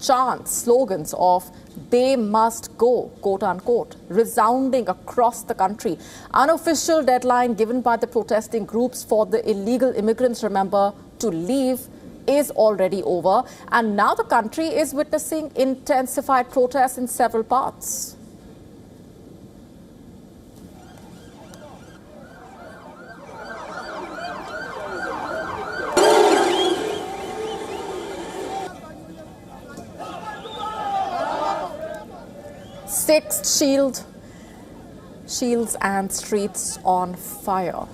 chants, slogans of "they must go," quote unquote, resounding across the country. Unofficial deadline given by the protesting groups for the illegal immigrants, remember, to leave is already over. And now the country is witnessing intensified protests in several parts. Six shields and streets on fire.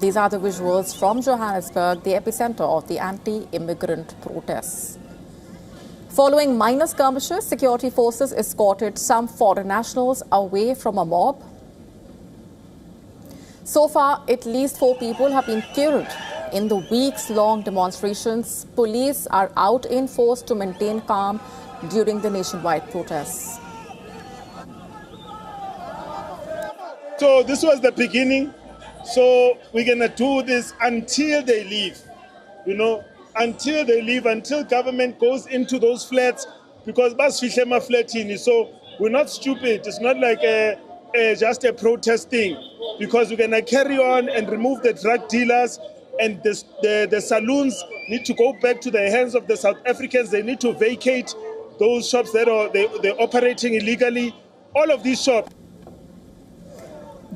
These are the visuals from Johannesburg, the epicenter of the anti-immigrant protests. Following minor skirmishes, security forces escorted some foreign nationals away from a mob. So far, at least 4 people have been killed in the weeks-long demonstrations. Police are out in force to maintain calm during the nationwide protests. So this was the beginning. So we're going to do this until they leave, until they leave, until government goes into those flats, because basfihle flatini. So we're not stupid. It's not like just a protest thing, because we're going to carry on and remove the drug dealers, and the saloons need to go back to the hands of the South Africans. They need to vacate those shops that they're operating illegally. All of these shops.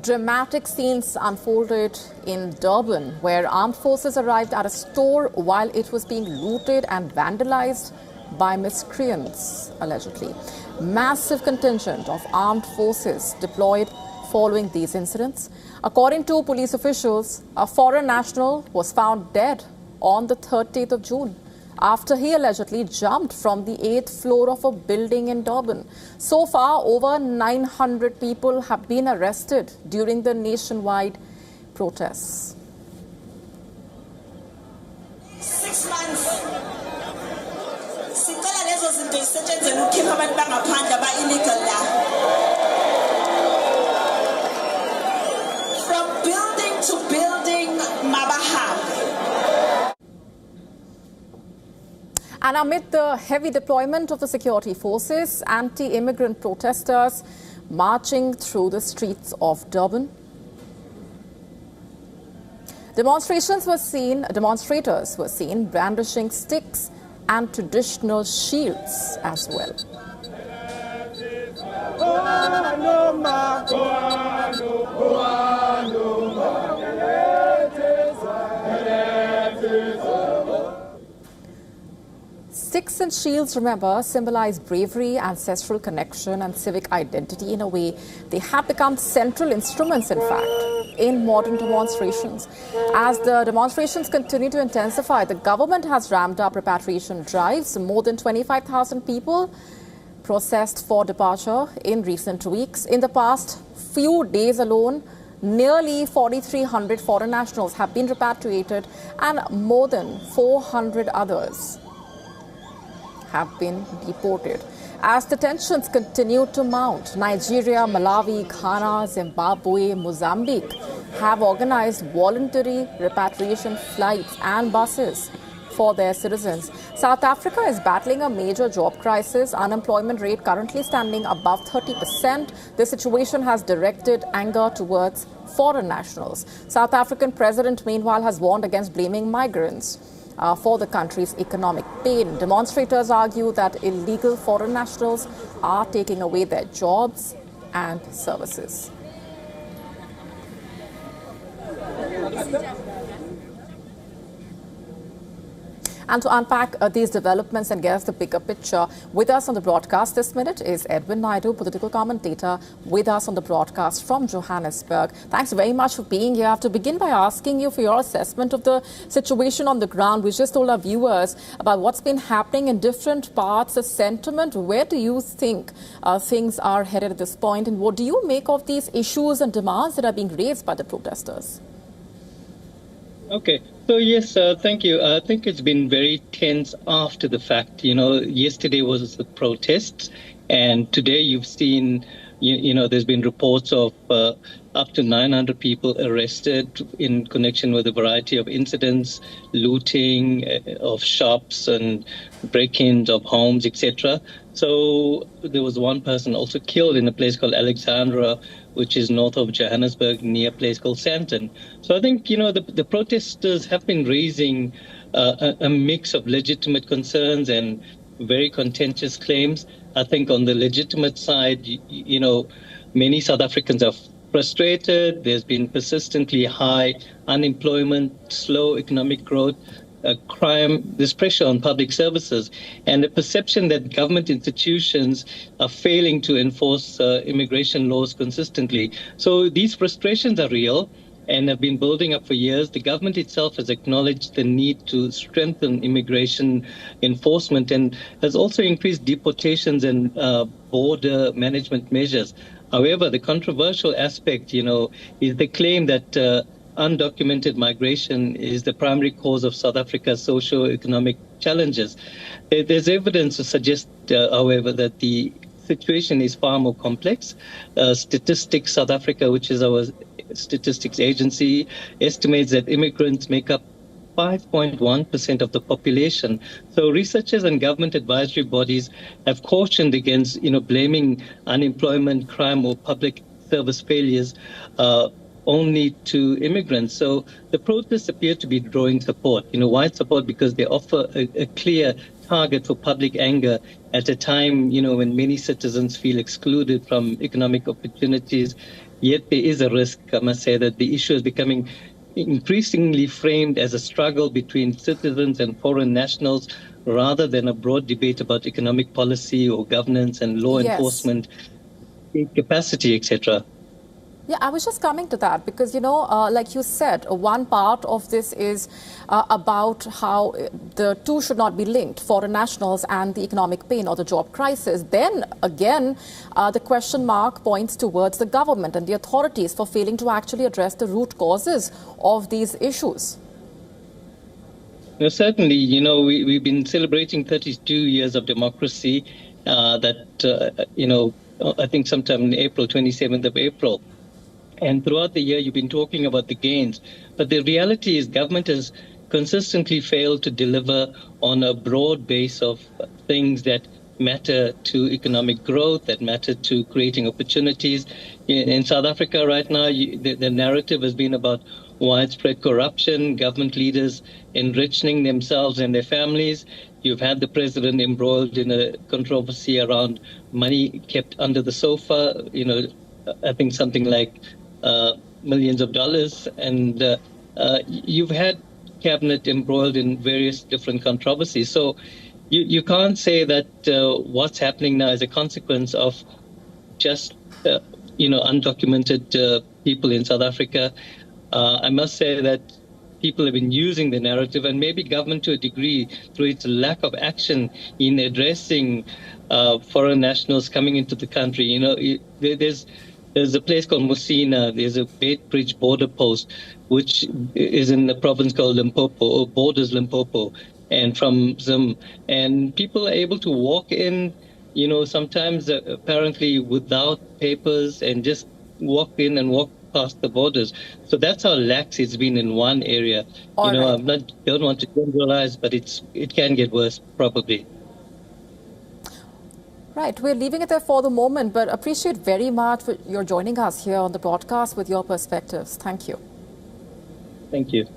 Dramatic scenes unfolded in Durban, where armed forces arrived at a store while it was being looted and vandalized by miscreants, allegedly. Massive contingent of armed forces deployed following these incidents. According to police officials, a foreign national was found dead on the 30th of June after he allegedly jumped from the 8th floor of a building in Durban. So far, over 900 people have been arrested during the nationwide protests. 6 months. Sicela lezo zinto zisetshenzele ukukhipha abantu bangaphandle aba-illegal la. From building to building, mabahamba. And amid the heavy deployment of the security forces, anti-immigrant protesters marching through the streets of Durban. Demonstrators were seen brandishing sticks and traditional shields as well. Sticks and shields, remember, symbolize bravery, ancestral connection and civic identity. In a way, they have become central instruments, in fact, in modern demonstrations. As the demonstrations continue to intensify, the government has ramped up repatriation drives. More than 25,000 people processed for departure in recent weeks. In the past few days alone, nearly 4,300 foreign nationals have been repatriated and more than 400 others have been deported. As the tensions continue to mount, Nigeria, Malawi, Ghana, Zimbabwe, Mozambique have organized voluntary repatriation flights and buses for their citizens. South Africa is battling a major job crisis, unemployment rate currently standing above 30%. The situation has directed anger towards foreign nationals. South African president, meanwhile, has warned against blaming migrants for the country's economic pain. Demonstrators argue that illegal foreign nationals are taking away their jobs and services. And to unpack these developments and get us the bigger picture, with us on the broadcast this minute is Edwin Naidu, political commentator, with us on the broadcast from Johannesburg. Thanks very much for being here. I have to begin by asking you for your assessment of the situation on the ground. We just told our viewers about what's been happening in different parts, the sentiment. Where do you think things are headed at this point? And what do you make of these issues and demands that are being raised by the protesters? Okay. So, yes, thank you. I think it's been very tense after the fact. Yesterday was the protests, and today you've seen, there's been reports of up to 900 people arrested in connection with a variety of incidents, looting of shops and break-ins of homes, etc. So there was one person also killed in a place called Alexandra, which is north of Johannesburg, near a place called Sandton. So I think, the protesters have been raising a mix of legitimate concerns and very contentious claims. I think on the legitimate side, many South Africans are frustrated. There's been persistently high unemployment, slow economic growth, crime, there's pressure on public services, and the perception that government institutions are failing to enforce immigration laws consistently. So these frustrations are real and have been building up for years. The government itself has acknowledged the need to strengthen immigration enforcement and has also increased deportations and border management measures. However, the controversial aspect, is the claim that undocumented migration is the primary cause of South Africa's socio-economic challenges. There's evidence to suggest, however, that the situation is far more complex. Statistics South Africa, which is our statistics agency, estimates that immigrants make up 5.1% of the population. So researchers and government advisory bodies have cautioned against, blaming unemployment, crime, or public service failures only to immigrants. So the protests appear to be drawing support, wide support, because they offer a clear target for public anger at a time, when many citizens feel excluded from economic opportunities. Yet there is a risk, I must say, that the issue is becoming increasingly framed as a struggle between citizens and foreign nationals rather than a broad debate about economic policy or governance and law enforcement capacity, etc. Yeah, I was just coming to that because, like you said, one part of this is about how the two should not be linked, foreign nationals and the economic pain or the job crisis. Then again, the question mark points towards the government and the authorities for failing to actually address the root causes of these issues. Certainly, we've been celebrating 32 years of democracy I think sometime in April, 27th of April. And throughout the year, you've been talking about the gains. But the reality is government has consistently failed to deliver on a broad base of things that matter to economic growth, that matter to creating opportunities. In South Africa right now, the narrative has been about widespread corruption, government leaders enriching themselves and their families. You've had the president embroiled in a controversy around money kept under the sofa, I think something like millions of dollars, and you've had cabinet embroiled in various different controversies. So you can't say that what's happening now is a consequence of just undocumented people in South Africa. I must say that people have been using the narrative, and maybe government to a degree through its lack of action in addressing foreign nationals coming into the country. There's a place called Musina. There's a Beitbridge border post, which is in the province called Limpopo, or borders Limpopo, and from Zim. And people are able to walk in, sometimes apparently without papers, and just walk in and walk past the borders. So that's how lax it's been in one area. All right. I don't want to generalize, but it can get worse, probably. Right, we're leaving it there for the moment, but appreciate very much for your joining us here on the broadcast with your perspectives. Thank you. Thank you.